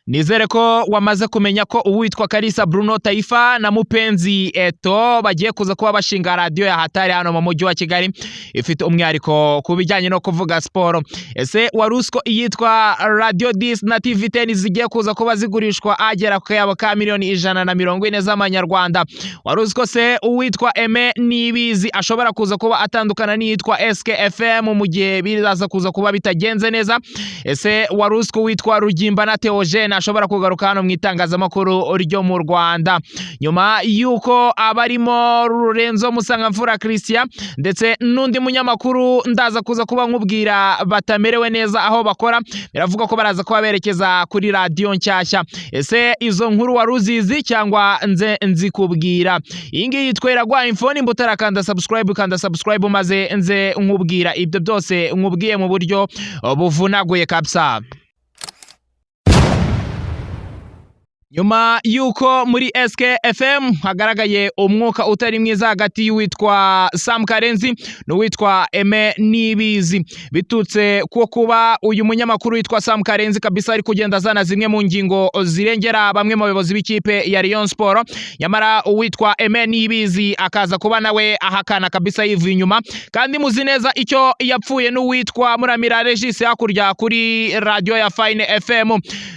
Nizere ko wamaze kumenya ko uwitwa Kalisa Bruno Taifa na Mupenzi Eto bagiye kuza kuba bashinga radio ya hatari hano mu mujyi wa Kigali ifite umwihariko ku bijyanye no kuvuga sport. Ese warusko iyitwa Radio 10 na TV 10 zigiye kuza kuba zigurishwa agera ku yabo ka miliyoni 140 z'amanyarwanda. Warusko se uwitwa Aime Niyibizi ashobora kuza kuba atandukana n'iyitwa SKFM mu gihe biraza kuza kuba bitagenze neza. Ese warusko uwitwa Rugimba na Theogene ashobora kugaruka hano mu itangazamakuru ryo mu Rwanda nyuma yuko abarimo Lorenzo Musangamfura Christian ndetse n'undi munyamakuru ndaza kuza kuba nkubwira batamerewe neza aho bakora, biravuga ko baraza kuba berekeza kuri radio nshyashya. Ese izo nkuru waruzizi cyangwa nze nzikubwira? Iyi ngiyi yitwera gwa info nimbutara kanda subscribe maze nze nkubwira ibyo byose nkubwiye mu buryo buvunaguye kabisa. Nyuma yuko muri SKFM hagaragaye umwuka utari mwiza hagati y'uwitwa Sam Karenzi n'uwitwa Aime Niyibizi bitutse ko kuba uyu munyamakuru witwa Sam Karenzi kabisa ari kugenda zana zimwe mu ngingo zirengera bamwe mu bayobozi b'ikipe ya Rayon Sport, nyamara uwitwa Aime Niyibizi akaza kuba nawe ahakana kabisa yivuye inyuma, kandi muzi neza icyo yapfuye n'uwitwa Muramira Regis hakurya kuri radio ya Fine FM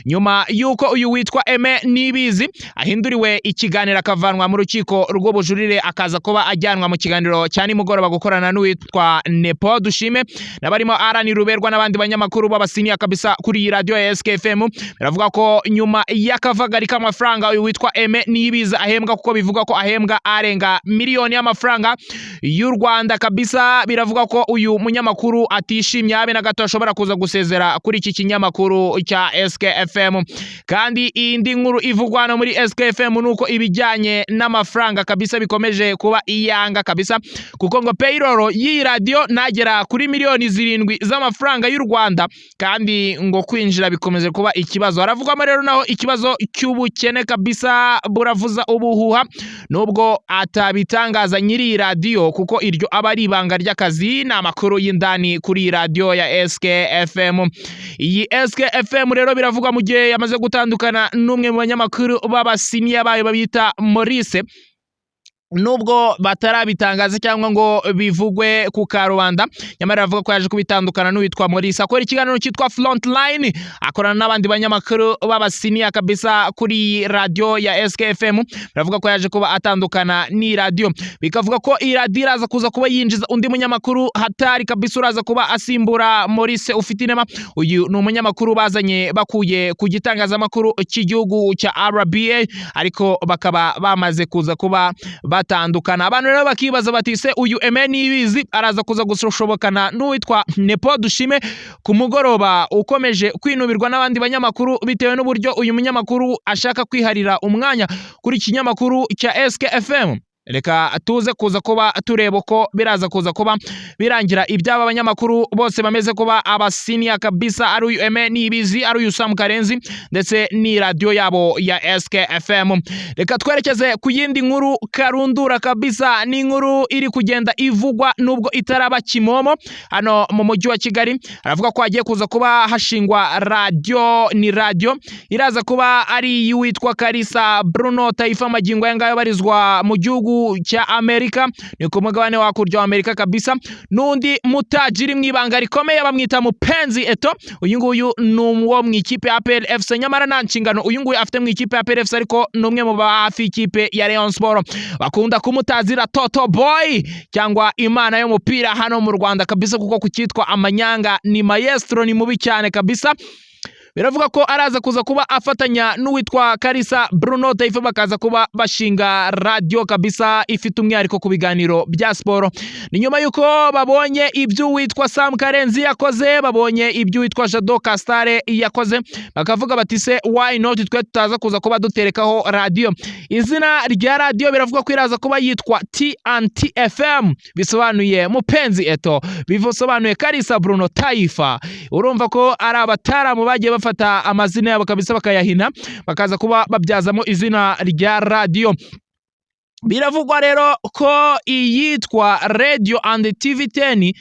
nyuma yuko uyu witwa Aime Niyibizi ahinduriwe ikiganiro akavanwa mu rukiko rw'ubujurire akaza kuba ajyanwa mu kiganiro cyane mugoroba gukorana n'uwitwa Nepo Dushime n'abarimo Arani Ruberwa n'abandi banyamakuru b'abasiniya kabisa kuri iyi radio ya SKFM. Biravuga ko nyuma y'akavagari k'amafaranga uyu witwa Aime Niyibizi ahembwa, kuko bivuga ko ahembwa arenga miliyoni y'amafaranga y'u Rwanda kabisa. Biravuga ko uyu munyamakuru atishimye habe na gato ashobora kuza gusezera kuri iki kinyamakuru cya SKFM. Kandi indi nkuru ivugwa hano muri SKFM nuko ibijyanye n'amafaranga kabisa bikomeje kuba iyanga kabisa, kuko ngo payroll y'iyi radio nagera kuri miliyoni 7 z'amafaranga y'u Rwanda, kandi ngo kwinjira bikomeje kuba ikibazo. Haravugwamo rero naho ikibazo cy'ubukene kabisa buravuza ubuhuha, nubwo atabitangaza nyiri radio kuko iryo aba ari ibanga ry'akazi n'amakuru y'indani kuri radio ya SKFM. Iyi SKFM rero biravugwa mu gihe yamaze gutandukana n'umwe mu banyamakuru b'abasiniya bayo babita Maurice, nubwo batarabitangaza cyangwa ngo bivugwe ku karubanda, nyamara avuga ko yaje kubitandukana n'uwitwa Maurice akora ikiganiro cyitwa Frontline, akorana n'abandi banyamakuru b'abasiniya kabisa kuri radio ya SKFM. Baravuga ko yaje kuba atandukana ni radio, bikavuga ko iyi radio iraza kuza kuba yinjiza undi munyamakuru hatari kabisa uraza kuba asimbura Maurice ufite inema. Uyu ni umunyamakuru bazanye bakuye ku gitangazamakuru cy'igihugu cya RBA, ariko bakaba bamaze kuza kuba batandukana. Abantu rero bakibaza bati se uyu Aime Niyibizi araza kuza gushobokana n'uwitwa Nepo Dushime ku mugoroba ukomeje kwinubirwa n'abandi banyamakuru bitewe n'uburyo uyu munyamakuru ashaka kwiharira umwanya kuri kinyamakuru cya SKFM? Reka tuze kuza kuba tureba ko biraza kuza kuba birangira ibyaba abanyamakuru bose bameze kuba abasiniya kabisa, ari uyu Aime Niyibizi, ari uyu Sam Karenzi ndetse ni radio yabo ya SKFM. Reka twerekeze ku yindi nkuru karundura kabisa, ni inkuru iri kugenda ivugwa nubwo itaraba kimomo hano mu mujyi wa Kigali. Aravuga ko hagiye kuza kuba hashingwa radio, ni radio iraza kuba ari y'uwitwa Kalisa Bruno Taifa magingo yangayo barizwa mu gihugu cya Amerika, ni ku mugabane wa kurya wa Amerika kabisa. Nundi mutajiri mwibanga rikomeye bamwita Mupenzi Eto, uyu nguyu n'uwo mu ikipe ya APR FC, nyamara nta nshingano uyu nguyu afite mu ikipe ya APR FC, ariko n'umwe mu bafi ikipe ya Rayon Sport. Bakunda kumutazira Toto Boy cyangwa imana y'umupira hano mu Rwanda kabisa, kuko kukitwa amanyanga ni maestro, ni mubi cyane kabisa. Biravuga ko araza kuza kuba afatanya n'uwitwa Kalisa Bruno Taifa bakaza kuba bashinga radio kabisa ifite umwihariko ku biganiro bya sport. Ni nyuma yuko babonye ibyo uwitwa Sam Karenzi yakoze, babonye ibyo uwitwa Jado Castare yakoze, bakavuga bati se why not twe tutaza kuza kuba duterekaho radio. Izina rya radio biravuga ko iraza kuba yitwa TNT FM, bisobanuye Mupenzi Eto, bisobanuye Kalisa Bruno Taifa. Urumva ko ari abataramu bagiye bafata amazina yabo kabisa bakayahina bakaza kuba babyazamo izina rya radio. Biravugwa rero ko iyitwa Radio and TV 10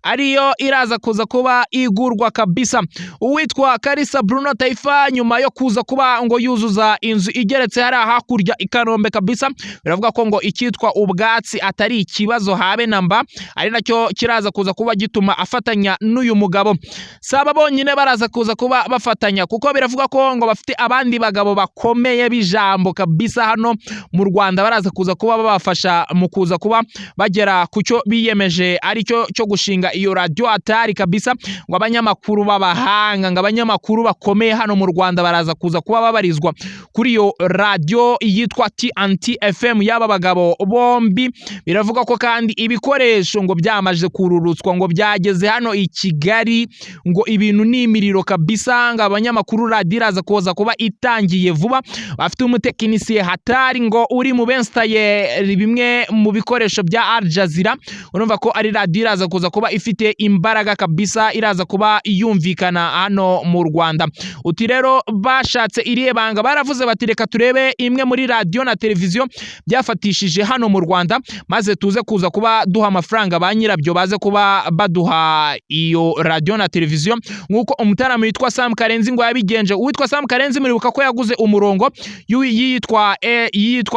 ariyo iraza kuza kuba igurwa kabisa. Uwitwa Kalisa Bruno Taifa nyuma yo kuza kuba ngo yuzuza inzu igeretse hari hakurya i Kanombe kabisa, biravuga ko ngo ikitwa ubwatsi atari ikibazo habe namba, ari nacyo kiraza kuza kuba gituma afatanya n'uyu mugabo. Saba bonyine baraza kuza kuba bafatanya, kuko biravuga ko ngo bafite abandi bagabo bakomeye bijambo kabisa hano mu Rwanda, baraza kuza kuba babafasha mu kuza kuba bagera ku cyo biyemeje, ari cyo gushinga iyo radio atari kabisa. Ngo abanyamakuru b'abahanga, ngo abanyamakuru bakomeye hano mu Rwanda baraza kuza kuba babarizwa kuri iyo radio yitwa TNT FM y'aba bagabo bombi. Biravuga ko kandi ibikoresho ngo byamaje kururutswa, ngo byageze hano i Kigali, ngo ibintu ni imiriro kabisa. Ngo abanyamakuru radio iraza kuza kuba itangiye vuba, bafite umutekinisiye hatari ngo uri mu benstaye bimwe mu bikoresho bya Al Jazeera. Urumva ko ari radio iraza kuza kuba ifite imbaraga kabisa, iraza kuba yumvikana hano mu Rwanda. Uti rero bashatse iriye banga, baravuze bati reka turebe imwe muri radio na televiziyo byafatishije hano mu Rwanda, maze tuze kuza kuba duha amafaranga ba nyirabyo baze kuba baduha iyo radio na televiziyo, nk'uko umutaramo witwa Sam Karenzi ngo yabigenje. Uwitwa Sam Karenzi muribuka ko yaguze umurongo yitwa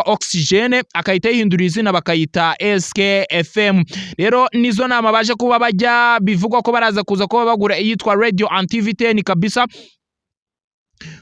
Oxygene, akayita yihindura izina bakayita SK FM. Rero nizo nama baje kuba bajya, bivugwa ko baraza kuza kuba bagura iyitwa Radio Antiviten kabisa,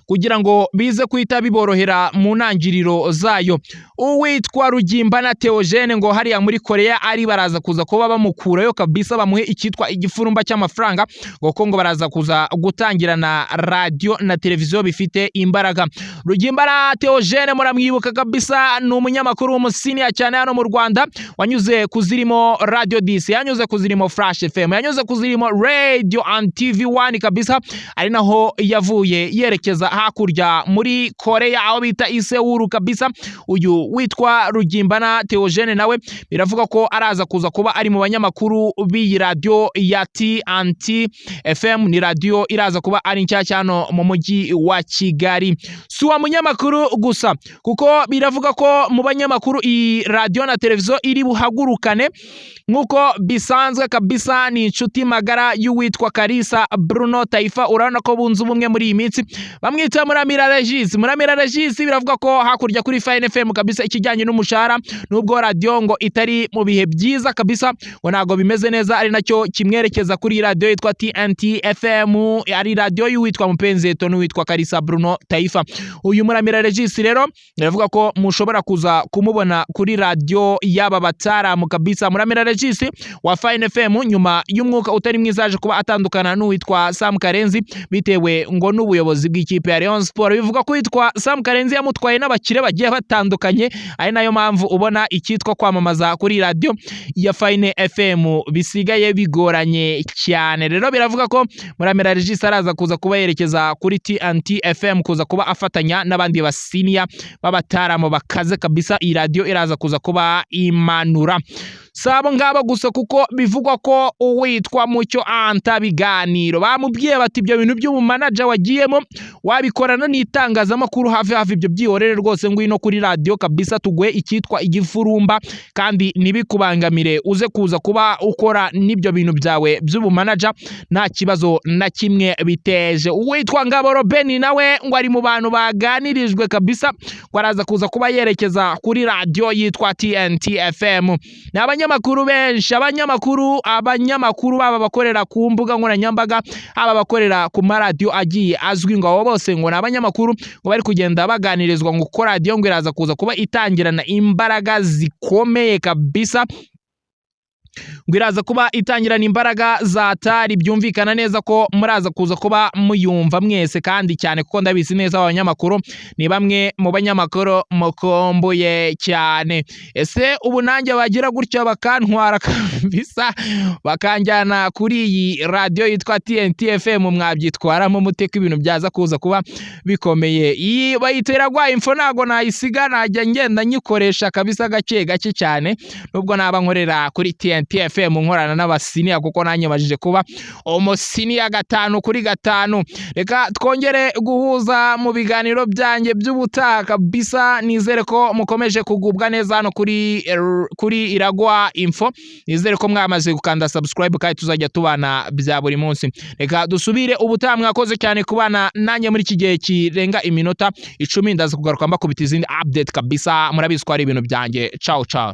kugira ngo bize kwita biborohera mu ntangiriro zayo. Uwitwa Rugimbana Theogene ngo hariya muri Korea ari baraza kuza kuba bamukurayo kabisa, bamuhe ikitwa igifurumba cy'amafaranga, ngo baraza kuza gutangirana radio na televiziyo bifite imbaraga. Rugimbana Theogene muramwibuka kabisa, ni umunyamakuru w'umusiniya cyane hano mu Rwanda, wanyuze kuzirimo Radio DC, yanyuze kuzirimo Flash FM, yanyuze kuzirimo Radio and TV1 kabisa, ari naho yavuye yerekeza hakurya muri Korea aho bita Seoul kabisa. Uyu witwa Rugimbana Theogene nawe biravuga ko araza kuza kuba ari mu banyamakuru b'iyi radio ya TNT FM. Ni radio iraza kuba ari nshyashya hano mu mujyi wa Kigali. Si uwa munyamakuru gusa, kuko biravuga ko mu banyamakuru iyi radio na televiziyo iri buhagurukane nk'uko bisanzwe kabisa. Ni inshuti magara y'uwitwa Kalisa Bruno Taifa, urabona ko bunze ubumwe muri iyi minsi, bamwita Muramira Regis. Muramira Regis biravuga ko hakurya kuri Fine FM kabisa ikijyanye n'umushahara, nubwo radio ngo itari mu bihe byiza kabisa, ngo ntago bimeze neza, ari nacyo kimwerekeza kuri radio yitwa TNT FM, ari radio y'uwitwa Mupenzi Eto n'uwitwa Kalisa Bruno Taifa. Uyu Muramira Regis rero biravuga ko mushobora kuza kumubona kuri radio y'aba bataramu kabisa. Muramira Regis wa Fine FM nyuma y'umwuka utari mwiza aje kuba atandukana n'uwitwa Sam Karenzi bitewe ngo n'ubuyobozi bw'ikipe ya Rayon Sport. Bivuga ko witwa Sam Karenzi yamutwaye n'abakire bagiye batandukanye, ari nayo mpamvu ubona ikitwa kwamamaza kuri radio ya Fine FM bisigaye bigoranye cyane. Rero biravuga ko Muramira Regis araza kuza kuba yerekeza kuri TNT FM kuza kuba afatanya n'abandi basiniya b'abataramo bakaze kabisa. Iyi radio iraza kuza kuba imanura. Sabo ngabo gusa, kuko bivugwa ko uwitwa Mucyo Anta Biganiro bamubwiye bati ibyo bintu by'umumanager wagiyemo wabikorana n'itangazamakuru hafi ibyo byihorere rwose, ngwino kuri radio kabisa tuguhe ikitwa igifurumba kandi nibikubangamire, uze kuza kuba ukora n'ibyo bintu byawe by'umumanager nta kibazo na kimwe biteje. Uwitwa Ngabo Robeni nawe ngo ari mu bantu baganirijwe kabisa, ngo araza kuza kuba yerekeza kuri radio yitwa TNT FM. Abanyamakuru benshi, abanyamakuru baba bakorera ku mbuga nkoranyambaga, aba bakorera ku maradiyo agiye azwi, ngo abo bose ngo n'abanyamakuru ngo bari kugenda baganirizwa ngo ko radio ngo iraza kuza kuba itangirana imbaraga zikomeye kabisa, ngo iraza kuba itangirana imbaraga zatari. Byumvikana neza ko muraza kuza kuba muyumva mwese kandi cyane, kuko ndabizi neza abanyamakuru ni bamwe mu banyamakuru mukomboye cyane. Ese ubu nanjye bagira gutyo bakantwara kabisa bakanjyana kuri iyi radio yitwa TNT FM, mwabyitwaramo muteka ibintu byaza kuza kuba bikomeye. Iyi bayitera gwa info nago nayisiga, najya ngenda nyikoresha kabisa gake cyane, nubwo naba nkorera kuri TNT FM nkorana n'abasiniya kuko nanjye majije kuba umusiniya 5/5. Reka twongere guhuza mu biganiro byanjye by'ubutaha kabisa. Nizere ko mukomeje kugubwa neza hano kuri Iragwa Info. Nizere ko mwamaze gukanda subscribe kandi tuzajya tubana bya buri munsi. Reka dusubire ubutaha. Mwakoze cyane kubana nanjye muri iki gihe kirenga iminota 10. Ndaza kugaruka mbakubita izindi update kabisa. Murabizi ko ari ibintu byanjye. Ciao ciao.